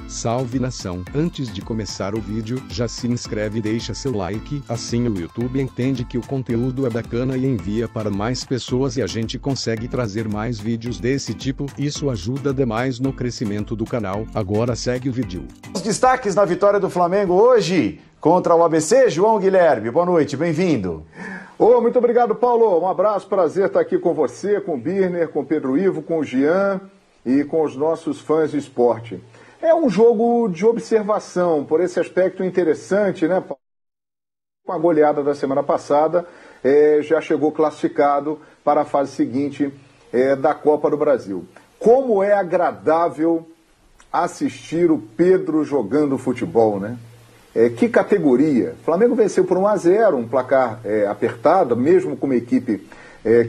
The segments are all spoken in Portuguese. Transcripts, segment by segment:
Salve nação! Antes de começar o vídeo, já se inscreve e deixa seu like, assim o YouTube entende que o conteúdo é bacana e envia para mais pessoas e a gente consegue trazer mais vídeos desse tipo, isso ajuda demais no crescimento do canal. Agora segue o vídeo. Os destaques na vitória do Flamengo hoje contra o ABC, João Guilherme, boa noite, bem-vindo. Muito obrigado, Paulo, um abraço, prazer estar aqui com você, com o Birner, com o Pedro Ivo, com o Jean e com os nossos fãs de esporte. É um jogo de observação, por esse aspecto interessante, né, Paulo? Com a goleada da semana passada, já chegou classificado para a fase seguinte da Copa do Brasil. Como é agradável assistir o Pedro jogando futebol, né? Que categoria. O Flamengo venceu por 1-0, um placar apertado, mesmo com uma equipe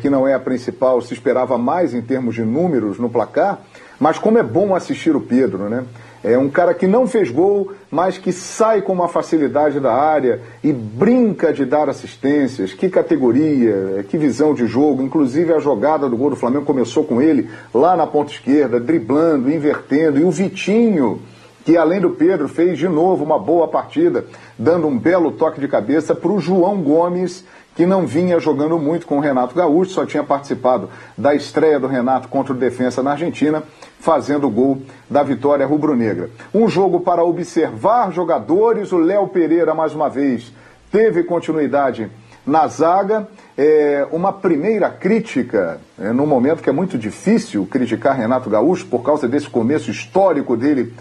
que não é a principal, se esperava mais em termos de números no placar, mas como é bom assistir o Pedro, né? É um cara que não fez gol, mas que sai com uma facilidade da área e brinca de dar assistências. Que categoria, que visão de jogo. Inclusive a jogada do gol do Flamengo começou com ele lá na ponta esquerda, driblando, invertendo. E o Vitinho, que além do Pedro fez de novo uma boa partida, dando um belo toque de cabeça para o João Gomes, que não vinha jogando muito com o Renato Gaúcho, só tinha participado da estreia do Renato contra o Defensa na Argentina, fazendo o gol da vitória rubro-negra. Um jogo para observar jogadores, o Léo Pereira, mais uma vez, teve continuidade na zaga. Uma primeira crítica, num momento que é muito difícil criticar Renato Gaúcho, por causa desse começo histórico dele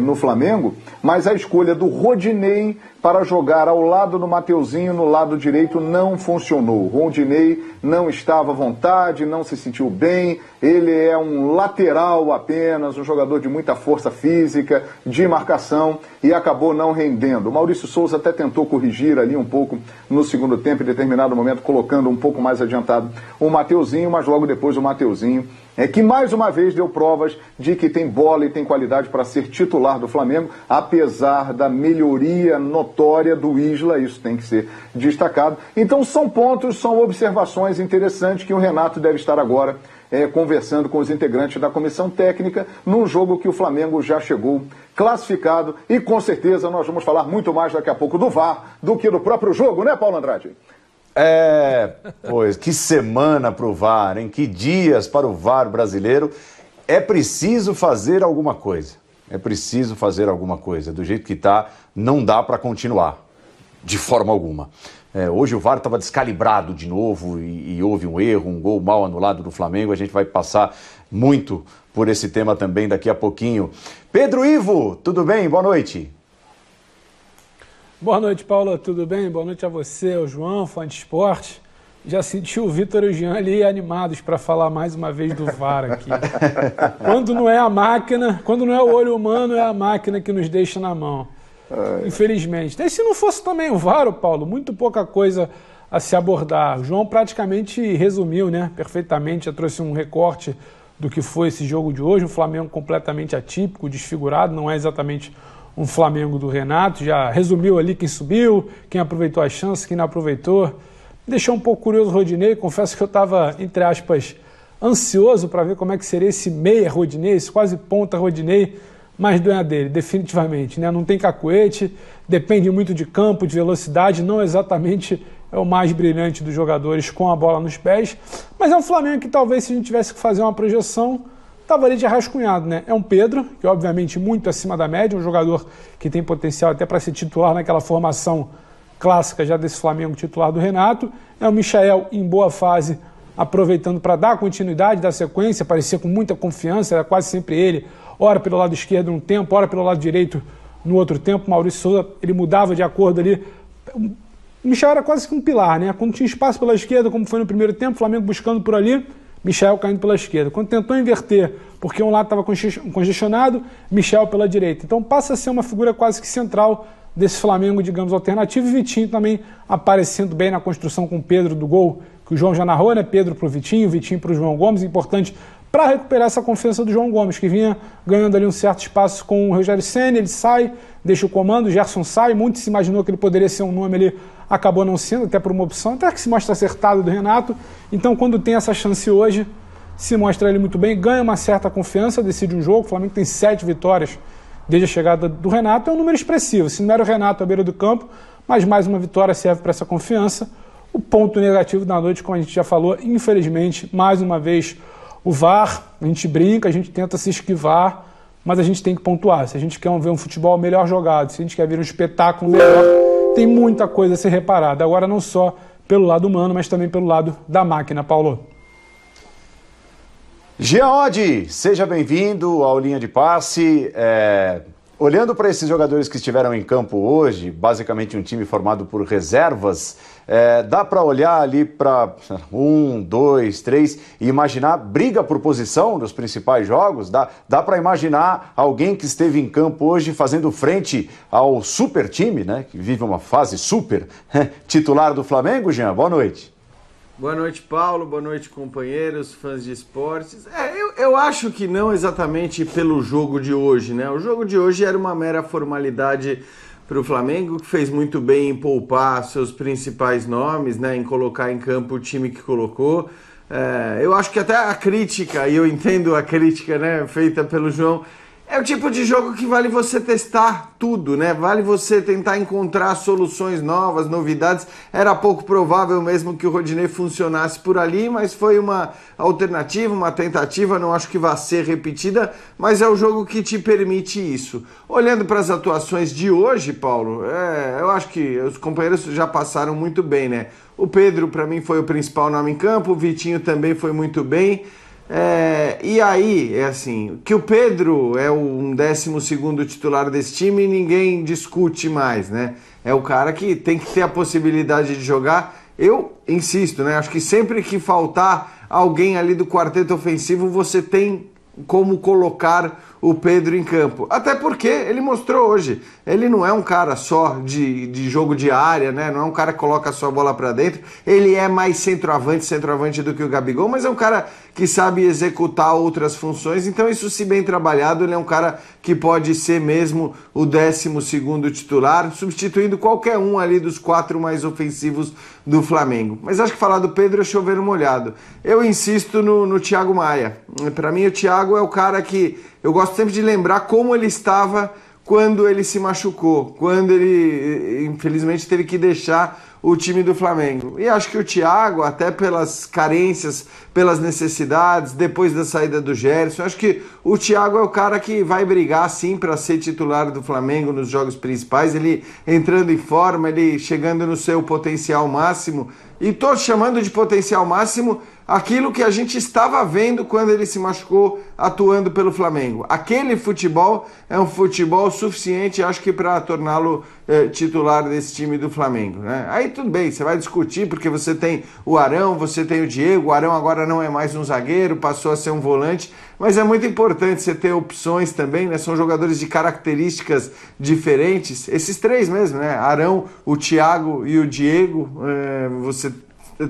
no Flamengo, mas a escolha do Rodinei para jogar ao lado do Mateuzinho no lado direito não funcionou. O Rodinei não estava à vontade, não se sentiu bem, ele é um lateral apenas, um jogador de muita força física, de marcação, e acabou não rendendo. O Maurício Souza até tentou corrigir ali um pouco no segundo tempo, em determinado momento colocando um pouco mais adiantado o Mateuzinho, mas logo depois o Mateuzinho que mais uma vez deu provas de que tem bola e tem qualidade para ser titular do Flamengo, apesar da melhoria notória do Isla, isso tem que ser destacado. Então são pontos, são observações interessantes que o Renato deve estar agora conversando com os integrantes da comissão técnica, num jogo que o Flamengo já chegou classificado, e com certeza nós vamos falar muito mais daqui a pouco do VAR do que do próprio jogo, né, Paulo Andrade? Pois, que semana para o VAR, hein? Que dias para o VAR brasileiro. É preciso fazer alguma coisa. É preciso fazer alguma coisa. Do jeito que está, não dá para continuar, de forma alguma. Hoje o VAR estava descalibrado de novo e houve um erro, um gol mal anulado do Flamengo. A gente vai passar muito por esse tema também daqui a pouquinho. Pedro Ivo, tudo bem? Boa noite. Boa noite, Paulo, tudo bem? Boa noite a você, ao João, fã de esporte. Já senti o Vitor e o Jean ali animados para falar mais uma vez do VAR aqui. Quando não é a máquina, quando não é o olho humano, é a máquina que nos deixa na mão. Infelizmente. E se não fosse também o VAR, Paulo, muito pouca coisa a se abordar. O João praticamente resumiu, né, perfeitamente, já trouxe um recorte do que foi esse jogo de hoje, um Flamengo completamente atípico, desfigurado, não é exatamente um Flamengo do Renato, já resumiu ali quem subiu, quem aproveitou as chances, quem não aproveitou. Me deixou um pouco curioso o Rodinei, confesso que eu estava, entre aspas, ansioso para ver como é que seria esse meia Rodinei, esse quase ponta Rodinei, mas não é dele, definitivamente, né? Não tem cacuete, depende muito de campo, de velocidade, não exatamente é o mais brilhante dos jogadores com a bola nos pés, mas é um Flamengo que talvez, se a gente tivesse que fazer uma projeção, estava ali de rascunhado, né? É um Pedro, que obviamente muito acima da média, um jogador que tem potencial até para ser titular naquela formação clássica já desse Flamengo titular do Renato. É o Michael em boa fase, aproveitando para dar continuidade, dar sequência, parecia com muita confiança, era quase sempre ele, ora pelo lado esquerdo num tempo, ora pelo lado direito no outro tempo. Maurício Souza, ele mudava de acordo ali. O Michael era quase que um pilar, né? Quando tinha espaço pela esquerda, como foi no primeiro tempo, o Flamengo buscando por ali, Michael caindo pela esquerda. Quando tentou inverter, porque um lado estava congestionado, Michael pela direita. Então passa a ser uma figura quase que central desse Flamengo, digamos, alternativo. E Vitinho também aparecendo bem na construção com o Pedro do gol, que o João já narrou, né? Pedro para o Vitinho para o João Gomes, importante para recuperar essa confiança do João Gomes, que vinha ganhando ali um certo espaço com o Rogério Ceni. Ele sai, deixa o comando, o Gerson sai, muito se imaginou que ele poderia ser um nome ali, acabou não sendo, até por uma opção, até que se mostra acertado do Renato. Então quando tem essa chance hoje, se mostra ele muito bem, ganha uma certa confiança, decide um jogo. O Flamengo tem 7 vitórias desde a chegada do Renato, é um número expressivo. Se não era o Renato à beira do campo, mas mais uma vitória serve para essa confiança. O ponto negativo da noite, como a gente já falou, infelizmente, mais uma vez, o VAR. A gente brinca, a gente tenta se esquivar, mas a gente tem que pontuar. Se a gente quer ver um futebol melhor jogado, se a gente quer ver um espetáculo melhor, tem muita coisa a ser reparada. Agora não só pelo lado humano, mas também pelo lado da máquina, Paulo. Jean Oddi, seja bem-vindo ao Linha de Passe. Olhando para esses jogadores que estiveram em campo hoje, basicamente um time formado por reservas, dá para olhar ali para 1, 2, 3 e imaginar briga por posição nos principais jogos? Dá para imaginar alguém que esteve em campo hoje fazendo frente ao super time, né, que vive uma fase super, titular do Flamengo, Jean? Boa noite. Boa noite, Paulo. Boa noite, companheiros, fãs de esportes. Eu acho que não exatamente pelo jogo de hoje, né? O jogo de hoje era uma mera formalidade para o Flamengo, que fez muito bem em poupar seus principais nomes, né? Em colocar em campo o time que colocou. Eu acho que até a crítica, e eu entendo a crítica, né, feita pelo João, é o tipo de jogo que vale você testar tudo, né? Vale você tentar encontrar soluções novas, novidades. Era pouco provável mesmo que o Rodinei funcionasse por ali, mas foi uma alternativa, uma tentativa, não acho que vá ser repetida, mas é o jogo que te permite isso. Olhando para as atuações de hoje, Paulo, eu acho que os companheiros já passaram muito bem, né? O Pedro, para mim, foi o principal nome em campo, o Vitinho também foi muito bem. E aí, assim, que o Pedro é um 12º titular desse time, ninguém discute mais, né? É o cara que tem que ter a possibilidade de jogar. Eu insisto, né? Acho que sempre que faltar alguém ali do quarteto ofensivo, você tem como colocar o Pedro em campo. Até porque ele mostrou hoje, ele não é um cara só de jogo de área, né? Não é um cara que coloca a sua bola para dentro. Ele é mais centroavante do que o Gabigol, mas é um cara que sabe executar outras funções. Então isso, se bem trabalhado, ele é um cara que pode ser mesmo o 12º titular, substituindo qualquer um ali dos 4 mais ofensivos do Flamengo. Mas acho que falar do Pedro é chover no molhado. Eu insisto no Thiago Maia. Para mim o Thiago é o cara que eu gosto sempre de lembrar como ele estava quando ele se machucou, quando ele infelizmente teve que deixar o time do Flamengo. E acho que o Thiago, até pelas carências, pelas necessidades, depois da saída do Gerson, acho que o Thiago é o cara que vai brigar sim para ser titular do Flamengo nos jogos principais, ele entrando em forma, ele chegando no seu potencial máximo. E tô chamando de potencial máximo aquilo que a gente estava vendo quando ele se machucou atuando pelo Flamengo. Aquele futebol é um futebol suficiente, acho que, para torná-lo titular desse time do Flamengo, né? Aí tudo bem, você vai discutir porque você tem o Arão, você tem o Diego. O Arão agora não é mais um zagueiro, passou a ser um volante, mas é muito importante você ter opções também, né? São jogadores de características diferentes, esses 3 mesmo, né? Arão, o Thiago e o Diego. Você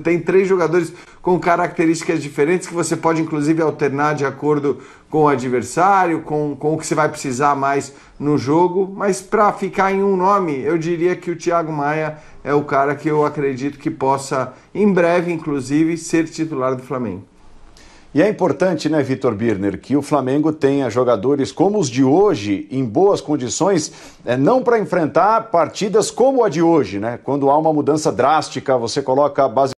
tem 3 jogadores com características diferentes que você pode inclusive alternar de acordo com o adversário, com o que você vai precisar mais no jogo. Mas para ficar em um nome, eu diria que o Thiago Maia é o cara que eu acredito que possa, em breve inclusive, ser titular do Flamengo. E é importante, né, Vitor Birner, que o Flamengo tenha jogadores como os de hoje, em boas condições, não para enfrentar partidas como a de hoje, né? Quando há uma mudança drástica, você coloca a base